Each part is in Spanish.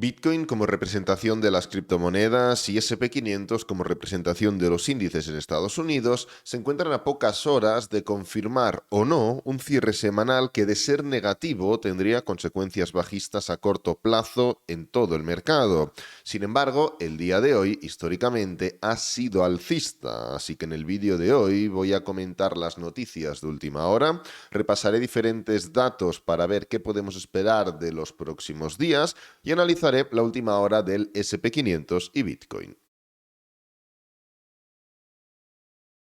Bitcoin como representación de las criptomonedas y S&P 500 como representación de los índices en Estados Unidos se encuentran a pocas horas de confirmar o no un cierre semanal que, de ser negativo, tendría consecuencias bajistas a corto plazo en todo el mercado. Sin embargo, el día de hoy históricamente ha sido alcista, así que en el vídeo de hoy voy a comentar las noticias de última hora, repasaré diferentes datos para ver qué podemos esperar de los próximos días y analizaré la última hora del S&P 500 y Bitcoin.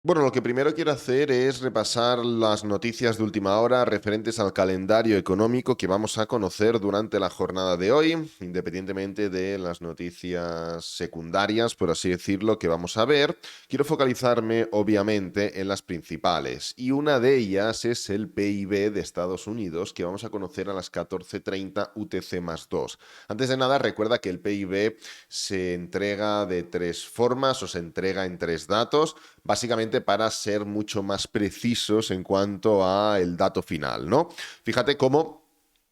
Bueno, lo que primero quiero hacer es repasar las noticias de última hora referentes al calendario económico que vamos a conocer durante la jornada de hoy, independientemente de las noticias secundarias, por así decirlo, que vamos a ver. Quiero focalizarme, obviamente, en las principales, y una de ellas es el PIB de Estados Unidos, que vamos a conocer a las 14:30 UTC+2. Antes de nada, recuerda que el PIB se entrega de tres formas o se entrega en tres datos, básicamente para ser mucho más precisos en cuanto a el dato final, ¿no? Fíjate cómo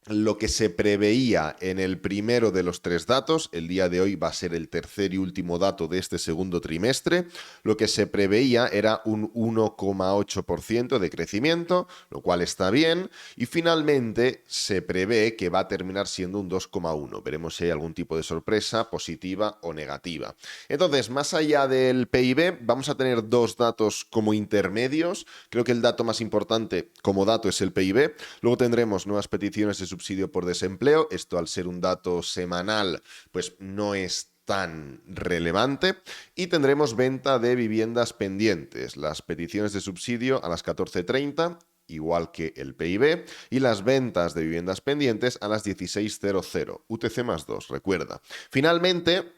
lo que se preveía en el primero de los tres datos, el día de hoy va a ser el tercer y último dato de este segundo trimestre, lo que se preveía era un 1,8% de crecimiento, lo cual está bien, y finalmente se prevé que va a terminar siendo un 2,1%. Veremos si hay algún tipo de sorpresa positiva o negativa. Entonces, más allá del PIB, vamos a tener dos datos como intermedios. Creo que el dato más importante como dato es el PIB. Luego tendremos nuevas peticiones de subsidio por desempleo. Esto, al ser un dato semanal, pues no es tan relevante. Y tendremos venta de viviendas pendientes. Las peticiones de subsidio a las 14:30, igual que el PIB, y las ventas de viviendas pendientes a las 16:00, UTC+2, recuerda. Finalmente,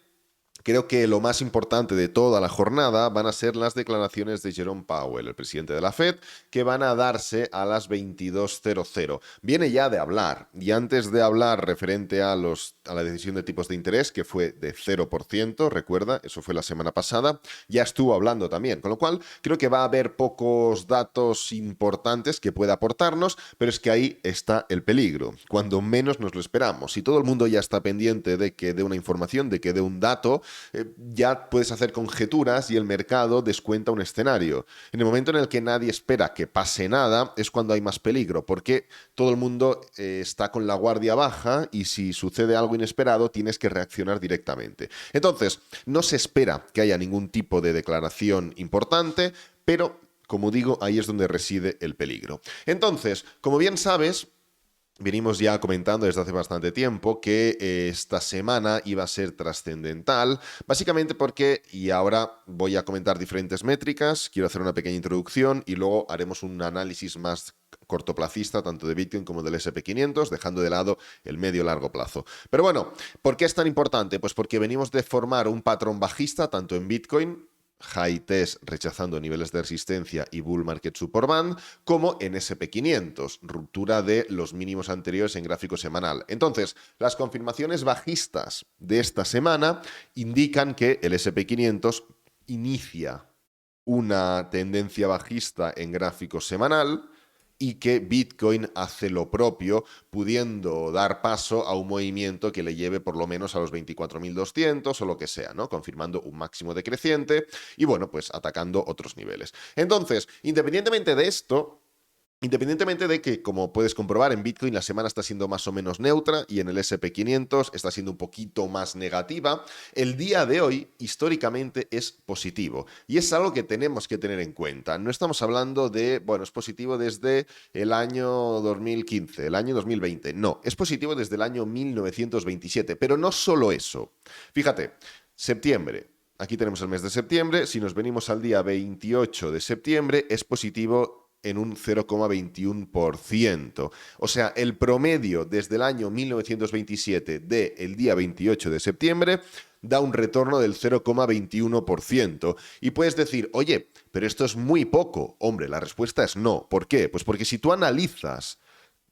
creo que lo más importante de toda la jornada van a ser las declaraciones de Jerome Powell, el presidente de la Fed, que van a darse a las 22:00. Viene ya de hablar, y antes de hablar referente a la decisión de tipos de interés, que fue de 0%, recuerda, eso fue la semana pasada, ya estuvo hablando también, con lo cual creo que va a haber pocos datos importantes que pueda aportarnos, pero es que ahí está el peligro, cuando menos nos lo esperamos. Si todo el mundo ya está pendiente de que dé una información, de que dé un dato, ya puedes hacer conjeturas y el mercado descuenta un escenario. En el momento en el que nadie espera que pase nada es cuando hay más peligro, porque todo el mundo está con la guardia baja y si sucede algo inesperado tienes que reaccionar directamente. Entonces, no se espera que haya ningún tipo de declaración importante, pero, como digo, ahí es donde reside el peligro. Entonces, como bien sabes, venimos ya comentando desde hace bastante tiempo que esta semana iba a ser trascendental, básicamente porque, y ahora voy a comentar diferentes métricas, quiero hacer una pequeña introducción y luego haremos un análisis más cortoplacista, tanto de Bitcoin como del S&P 500, dejando de lado el medio-largo plazo. Pero bueno, ¿por qué es tan importante? Pues porque venimos de formar un patrón bajista, tanto en Bitcoin, high test rechazando niveles de resistencia y bull market support band, como en S&P 500, ruptura de los mínimos anteriores en gráfico semanal. Entonces, las confirmaciones bajistas de esta semana indican que el S&P 500 inicia una tendencia bajista en gráfico semanal y que Bitcoin hace lo propio, pudiendo dar paso a un movimiento que le lleve por lo menos a los 24.200 o lo que sea, ¿no? Confirmando un máximo decreciente y, bueno, pues atacando otros niveles. Entonces, independientemente de esto, independientemente de que, como puedes comprobar, en Bitcoin la semana está siendo más o menos neutra y en el S&P 500 está siendo un poquito más negativa, el día de hoy históricamente es positivo. Y es algo que tenemos que tener en cuenta. No estamos hablando de, bueno, es positivo desde el año 2015, el año 2020. No, es positivo desde el año 1927. Pero no solo eso. Fíjate, septiembre. Aquí tenemos el mes de septiembre. Si nos venimos al día 28 de septiembre, es positivo en un 0,21%. O sea, el promedio desde el año 1927 del día 28 de septiembre da un retorno del 0,21%. Y puedes decir, oye, pero esto es muy poco. Hombre, la respuesta es no. ¿Por qué? Pues porque si tú analizas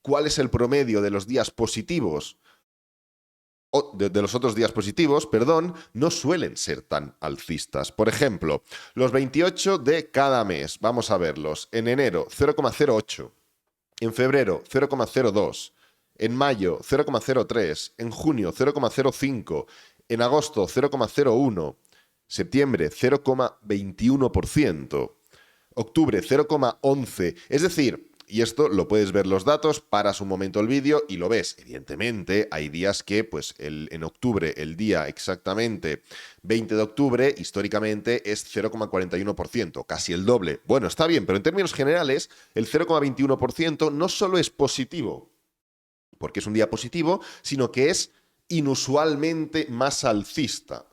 cuál es el promedio de los días positivos, de los otros días positivos, perdón, no suelen ser tan alcistas. Por ejemplo, los 28 de cada mes, vamos a verlos. En enero, 0,08. En febrero, 0,02. En mayo 0,03, en junio 0,05, en agosto 0,01, septiembre 0,21%, octubre 0,11. Es decir, y esto lo puedes ver los datos, paras un momento el vídeo y lo ves. Evidentemente, hay días que, pues en octubre, el día exactamente 20 de octubre, históricamente es 0,41%, casi el doble. Bueno, está bien, pero en términos generales, el 0,21% no solo es positivo, porque es un día positivo, sino que es inusualmente más alcista.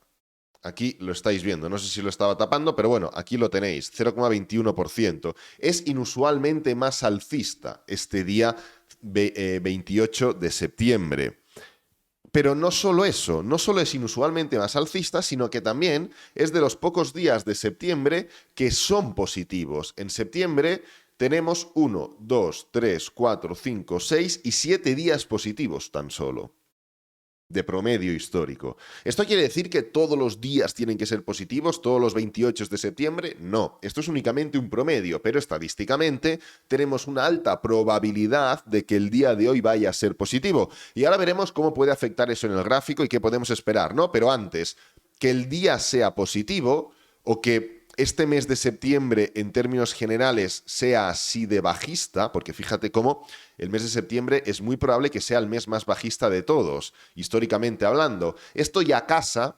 Aquí lo estáis viendo, no sé si lo estaba tapando, pero bueno, aquí lo tenéis, 0,21%. Es inusualmente más alcista este día 28 de septiembre. Pero no solo eso, no solo es inusualmente más alcista, sino que también es de los pocos días de septiembre que son positivos. En septiembre tenemos 1, 2, 3, 4, 5, 6 y 7 días positivos tan solo de promedio histórico. ¿Esto quiere decir que todos los días tienen que ser positivos, todos los 28 de septiembre? No, esto es únicamente un promedio, pero estadísticamente tenemos una alta probabilidad de que el día de hoy vaya a ser positivo. Y ahora veremos cómo puede afectar eso en el gráfico y qué podemos esperar, ¿no? Pero antes, que el día sea positivo o que este mes de septiembre, en términos generales, sea así de bajista, porque fíjate cómo el mes de septiembre es muy probable que sea el mes más bajista de todos, históricamente hablando. Esto ya casa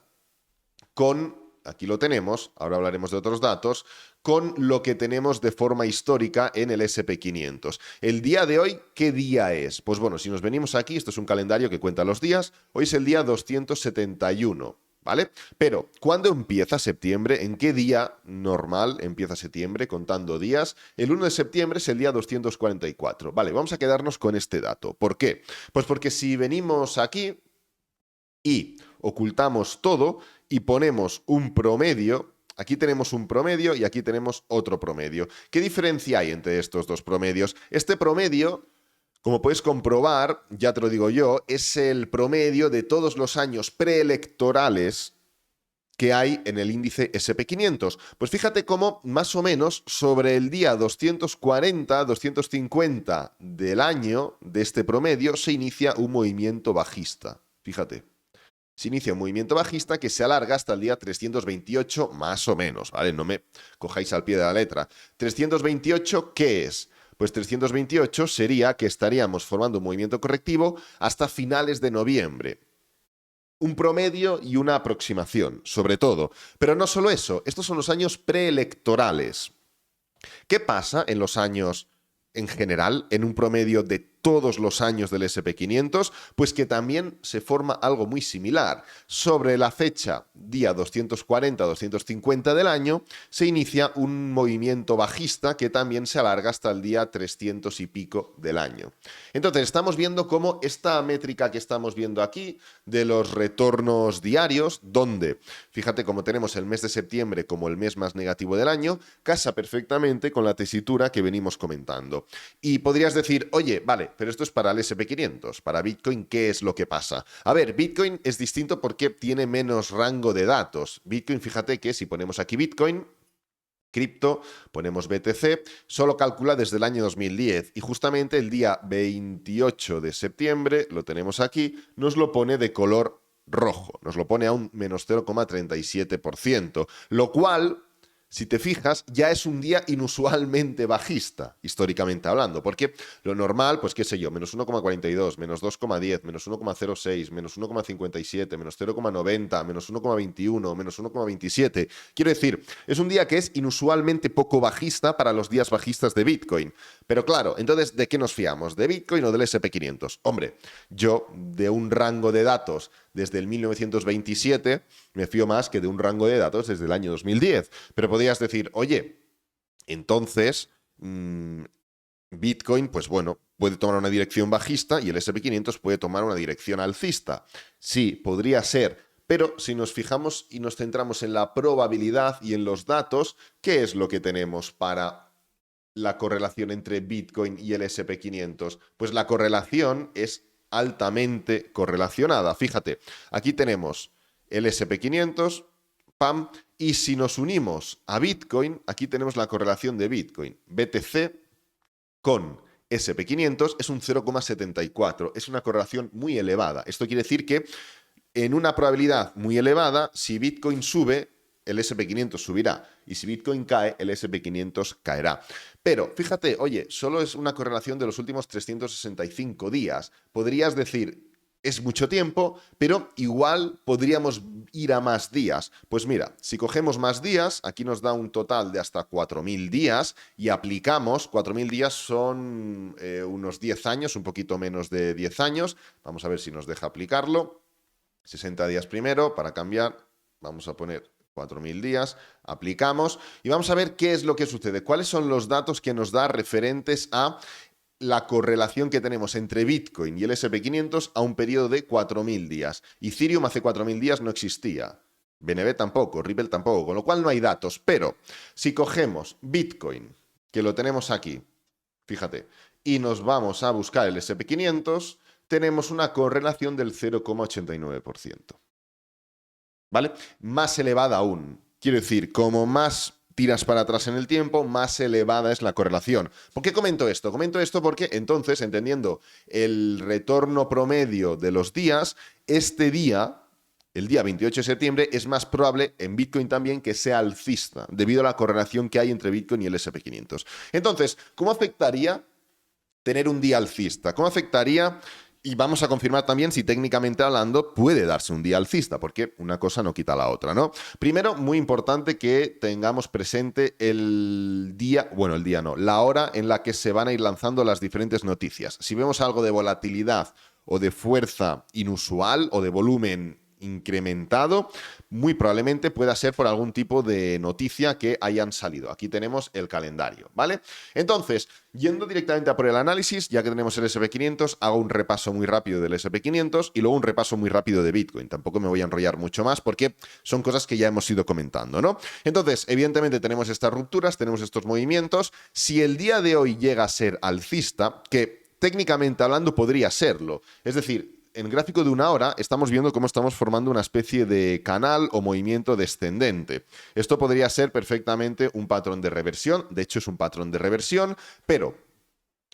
con, aquí lo tenemos, ahora hablaremos de otros datos, con lo que tenemos de forma histórica en el SP500. El día de hoy, ¿qué día es? Pues bueno, si nos venimos aquí, esto es un calendario que cuenta los días, hoy es el día 271. ¿Vale? Pero, ¿cuándo empieza septiembre? ¿En qué día normal empieza septiembre contando días? El 1 de septiembre es el día 244. Vale, vamos a quedarnos con este dato. ¿Por qué? Pues porque si venimos aquí y ocultamos todo y ponemos un promedio, aquí tenemos un promedio y aquí tenemos otro promedio. ¿Qué diferencia hay entre estos dos promedios? Este promedio, como puedes comprobar, ya te lo digo yo, es el promedio de todos los años preelectorales que hay en el índice SP500. Pues fíjate cómo más o menos sobre el día 240, 250 del año de este promedio se inicia un movimiento bajista. Fíjate. Se inicia un movimiento bajista que se alarga hasta el día 328 más o menos, ¿vale? No me cojáis al pie de la letra. 328, ¿qué es? Pues 328 sería que estaríamos formando un movimiento correctivo hasta finales de noviembre. Un promedio y una aproximación, sobre todo. Pero no solo eso, estos son los años preelectorales. ¿Qué pasa en los años en general, en un promedio de todos los años del SP500? Pues que también se forma algo muy similar. Sobre la fecha, día 240-250 del año, se inicia un movimiento bajista que también se alarga hasta el día 300 y pico del año. Entonces, estamos viendo cómo esta métrica que estamos viendo aquí, de los retornos diarios, donde, fíjate cómo tenemos el mes de septiembre como el mes más negativo del año, casa perfectamente con la tesitura que venimos comentando. Y podrías decir, oye, vale, pero esto es para el SP500, para Bitcoin, ¿qué es lo que pasa? A ver, Bitcoin es distinto porque tiene menos rango de datos. Bitcoin, fíjate que si ponemos aquí Bitcoin, cripto, ponemos BTC, solo calcula desde el año 2010 y justamente el día 28 de septiembre, lo tenemos aquí, nos lo pone de color rojo, nos lo pone a un menos 0,37%, lo cual, si te fijas, ya es un día inusualmente bajista, históricamente hablando, porque lo normal, pues qué sé yo, menos 1,42, menos 2,10, menos 1,06, menos 1,57, menos 0,90, menos 1,21, menos 1,27. Quiero decir, es un día que es inusualmente poco bajista para los días bajistas de Bitcoin. Pero claro, entonces, ¿de qué nos fiamos? ¿De Bitcoin o del SP500? Hombre, yo de un rango de datos desde el 1927 me fío más que de un rango de datos desde el año 2010. Pero podrías decir, oye, entonces Bitcoin, pues bueno, puede tomar una dirección bajista y el SP500 puede tomar una dirección alcista. Sí, podría ser, pero si nos fijamos y nos centramos en la probabilidad y en los datos, ¿qué es lo que tenemos para la correlación entre Bitcoin y el SP500? Pues la correlación es altamente correlacionada. Fíjate, aquí tenemos el SP500, PAM, y si nos unimos a Bitcoin, aquí tenemos la correlación de Bitcoin, BTC con SP500 es un 0,74. Es una correlación muy elevada. Esto quiere decir que en una probabilidad muy elevada, si Bitcoin sube, el SP500 subirá. Y si Bitcoin cae, el SP500 caerá. Pero fíjate, oye, solo es una correlación de los últimos 365 días. Podrías decir, es mucho tiempo, pero igual podríamos ir a más días. Pues mira, si cogemos más días, aquí nos da un total de hasta 4.000 días y aplicamos, 4.000 días son unos 10 años, un poquito menos de 10 años. Vamos a ver si nos deja aplicarlo. 60 días primero, para cambiar, vamos a poner 4.000 días, aplicamos y vamos a ver qué es lo que sucede, cuáles son los datos que nos da referentes a la correlación que tenemos entre Bitcoin y el SP500 a un periodo de 4.000 días. Ethereum hace 4.000 días no existía. BNB tampoco, Ripple tampoco, con lo cual no hay datos. Pero si cogemos Bitcoin, que lo tenemos aquí, fíjate, y nos vamos a buscar el SP500, tenemos una correlación del 0,89%. ¿Vale? Más elevada aún. Quiero decir, como más tiras para atrás en el tiempo, más elevada es la correlación. ¿Por qué comento esto? Comento esto porque entonces, entendiendo el retorno promedio de los días, este día, el día 28 de septiembre, es más probable en Bitcoin también que sea alcista, debido a la correlación que hay entre Bitcoin y el SP500. Entonces, ¿cómo afectaría tener un día alcista? ¿Cómo afectaría? Y vamos a confirmar también si técnicamente hablando puede darse un día alcista, porque una cosa no quita la otra, ¿no? Primero, muy importante que tengamos presente el día, bueno, el día no, la hora en la que se van a ir lanzando las diferentes noticias. Si vemos algo de volatilidad o de fuerza inusual o de volumen incrementado, muy probablemente pueda ser por algún tipo de noticia que hayan salido. Aquí tenemos el calendario, ¿vale? Entonces, yendo directamente a por el análisis, ya que tenemos el SP500, hago un repaso muy rápido del SP500 y luego un repaso muy rápido de Bitcoin. Tampoco me voy a enrollar mucho más porque son cosas que ya hemos ido comentando, ¿no? Entonces, evidentemente tenemos estas rupturas, tenemos estos movimientos. Si el día de hoy llega a ser alcista, que técnicamente hablando podría serlo, es decir, en el gráfico de una hora estamos viendo cómo estamos formando una especie de canal o movimiento descendente. Esto podría ser perfectamente un patrón de reversión, de hecho es un patrón de reversión, pero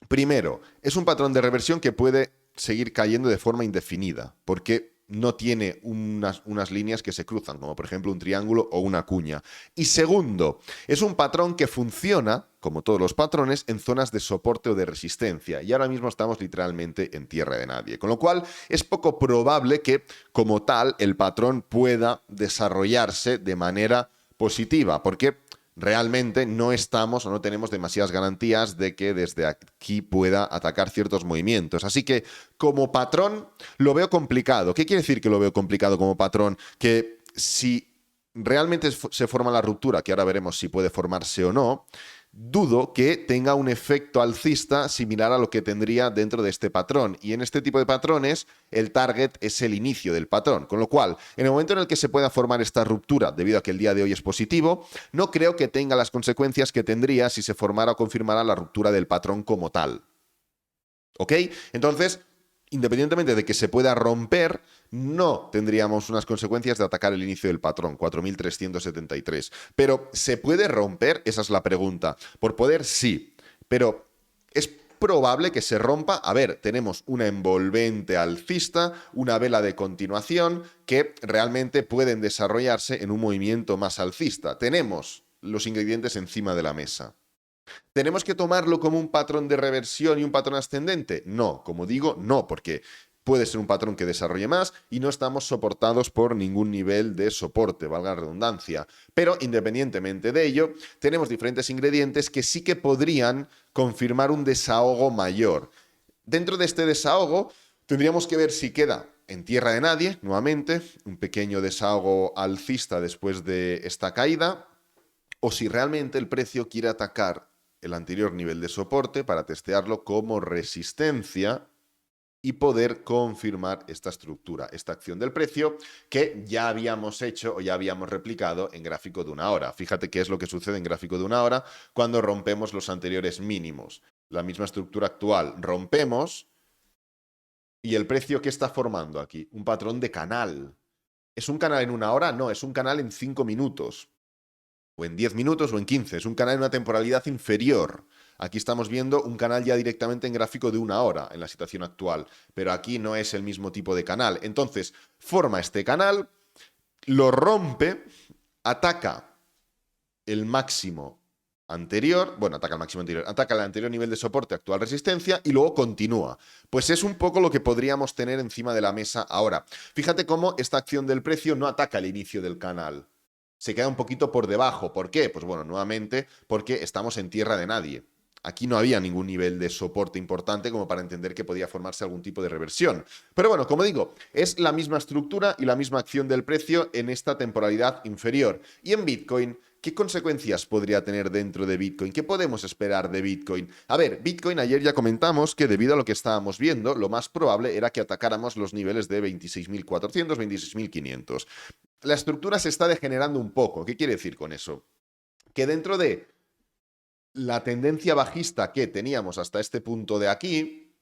primero, es un patrón de reversión que puede seguir cayendo de forma indefinida, porque no tiene unas líneas que se cruzan, como por ejemplo un triángulo o una cuña. Y segundo, es un patrón que funciona, como todos los patrones, en zonas de soporte o de resistencia. Y ahora mismo estamos literalmente en tierra de nadie. Con lo cual, es poco probable que, como tal, el patrón pueda desarrollarse de manera positiva, porque realmente no estamos o no tenemos demasiadas garantías de que desde aquí pueda atacar ciertos movimientos. Así que como patrón lo veo complicado. ¿Qué quiere decir que lo veo complicado como patrón? Que si realmente se forma la ruptura, que ahora veremos si puede formarse o no, dudo que tenga un efecto alcista similar a lo que tendría dentro de este patrón. Y en este tipo de patrones, el target es el inicio del patrón. Con lo cual, en el momento en el que se pueda formar esta ruptura, debido a que el día de hoy es positivo, no creo que tenga las consecuencias que tendría si se formara o confirmara la ruptura del patrón como tal. ¿Ok? Entonces, independientemente de que se pueda romper, no tendríamos unas consecuencias de atacar el inicio del patrón, 4.373. Pero, ¿se puede romper? Esa es la pregunta. Por poder, sí. Pero, ¿es probable que se rompa? A ver, tenemos una envolvente alcista, una vela de continuación, que realmente pueden desarrollarse en un movimiento más alcista. Tenemos los ingredientes encima de la mesa. ¿Tenemos que tomarlo como un patrón de reversión y un patrón ascendente? No, como digo, no, porque puede ser un patrón que desarrolle más y no estamos soportados por ningún nivel de soporte, valga la redundancia. Pero independientemente de ello, tenemos diferentes ingredientes que sí que podrían confirmar un desahogo mayor. Dentro de este desahogo, tendríamos que ver si queda en tierra de nadie, nuevamente, un pequeño desahogo alcista después de esta caída, o si realmente el precio quiere atacar el anterior nivel de soporte para testearlo como resistencia y poder confirmar esta estructura, esta acción del precio que ya habíamos hecho o ya habíamos replicado en gráfico de una hora. Fíjate qué es lo que sucede en gráfico de una hora cuando rompemos los anteriores mínimos. La misma estructura actual, rompemos y el precio ¿qué está formando aquí? Un patrón de canal. ¿Es un canal en una hora? No, es un canal en 5 minutos. O en 10 minutos o en 15. Es un canal en una temporalidad inferior. Aquí estamos viendo un canal ya directamente en gráfico de 1 hora en la situación actual, pero aquí no es el mismo tipo de canal. Entonces, forma este canal, lo rompe, ataca el máximo anterior, bueno, ataca el máximo anterior, ataca el anterior nivel de soporte, actual resistencia, y luego continúa. Pues es un poco lo que podríamos tener encima de la mesa ahora. Fíjate cómo esta acción del precio no ataca el inicio del canal. Se queda un poquito por debajo. ¿Por qué? Pues bueno, nuevamente, porque estamos en tierra de nadie. Aquí no había ningún nivel de soporte importante como para entender que podía formarse algún tipo de reversión. Pero bueno, como digo, es la misma estructura y la misma acción del precio en esta temporalidad inferior. Y en Bitcoin, ¿qué consecuencias podría tener dentro de Bitcoin? ¿Qué podemos esperar de Bitcoin? A ver, Bitcoin ayer ya comentamos que debido a lo que estábamos viendo, lo más probable era que atacáramos los niveles de 26.400, 26.500. La estructura se está degenerando un poco. ¿Qué quiere decir con eso? Que dentro de la tendencia bajista que teníamos hasta este punto de aquí,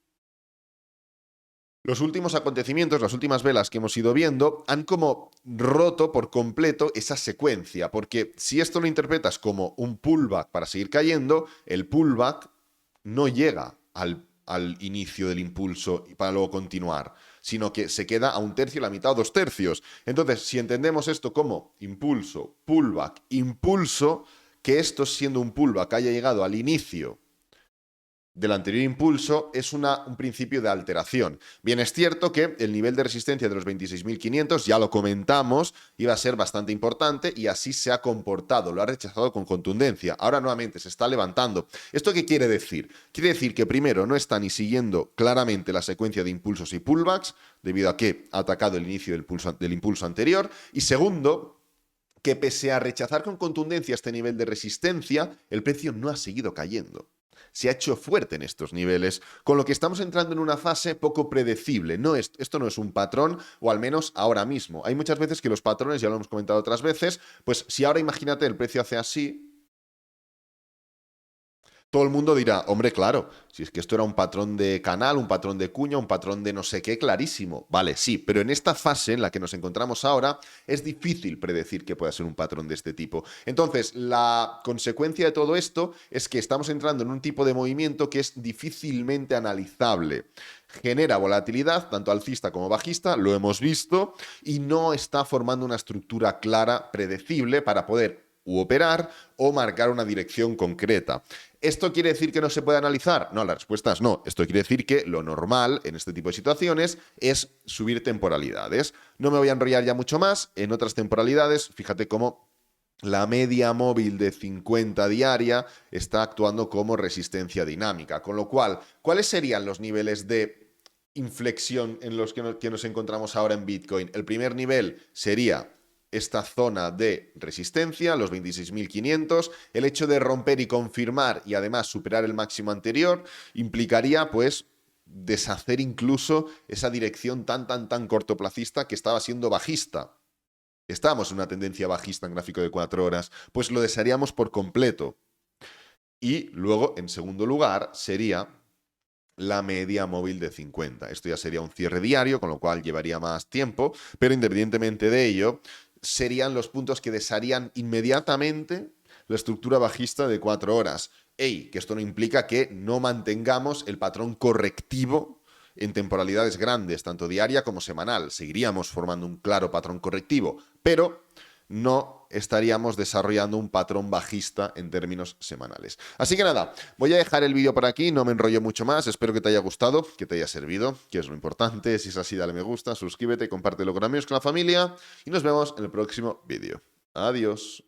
los últimos acontecimientos, las últimas velas que hemos ido viendo, han como roto por completo esa secuencia, porque si esto lo interpretas como un pullback para seguir cayendo, el pullback no llega al inicio del impulso para luego continuar, sino que se queda a 1/3, la mitad o 2/3. Entonces, si entendemos esto como impulso, pullback, impulso, que esto siendo un pullback haya llegado al inicio del anterior impulso es un principio de alteración. Bien, es cierto que el nivel de resistencia de los 26.500, ya lo comentamos, iba a ser bastante importante y así se ha comportado, lo ha rechazado con contundencia. Ahora nuevamente se está levantando. ¿Esto qué quiere decir? Quiere decir que primero no está ni siguiendo claramente la secuencia de impulsos y pullbacks, debido a que ha atacado el inicio del impulso anterior, y segundo, que pese a rechazar con contundencia este nivel de resistencia, el precio no ha seguido cayendo. Se ha hecho fuerte en estos niveles, con lo que estamos entrando en una fase poco predecible. Esto no es un patrón, o al menos ahora mismo. Hay muchas veces que los patrones, ya lo hemos comentado otras veces, pues si ahora imagínate el precio hace así, todo el mundo dirá, hombre, claro, si es que esto era un patrón de canal, un patrón de cuña, un patrón de no sé qué, clarísimo. Vale, sí, pero en esta fase en la que nos encontramos ahora es difícil predecir que pueda ser un patrón de este tipo. Entonces, la consecuencia de todo esto es que estamos entrando en un tipo de movimiento que es difícilmente analizable. Genera volatilidad, tanto alcista como bajista, lo hemos visto, y no está formando una estructura clara, predecible, para poder operar o marcar una dirección concreta. ¿Esto quiere decir que no se puede analizar? No, la respuesta es no. Esto quiere decir que lo normal en este tipo de situaciones es subir temporalidades. No me voy a enrollar ya mucho más. En otras temporalidades, fíjate cómo la media móvil de 50 diaria está actuando como resistencia dinámica. Con lo cual, ¿cuáles serían los niveles de inflexión en los que nos encontramos ahora en Bitcoin? El primer nivel sería esta zona de resistencia, los 26.500, el hecho de romper y confirmar y además superar el máximo anterior implicaría pues deshacer incluso esa dirección tan cortoplacista que estaba siendo bajista. Estábamos en una tendencia bajista en gráfico de 4 horas, pues lo desharíamos por completo. Y luego, en segundo lugar, sería la media móvil de 50. Esto ya sería un cierre diario, con lo cual llevaría más tiempo, pero independientemente de ello, serían los puntos que desharían inmediatamente la estructura bajista de 4 horas. Que esto no implica que no mantengamos el patrón correctivo en temporalidades grandes, tanto diaria como semanal. Seguiríamos formando un claro patrón correctivo, pero no estaríamos desarrollando un patrón bajista en términos semanales. Así que nada, voy a dejar el vídeo por aquí, no me enrollo mucho más, espero que te haya gustado, que te haya servido, que es lo importante. Si es así, dale me gusta, suscríbete, compártelo con amigos, con la familia y nos vemos en el próximo vídeo. Adiós.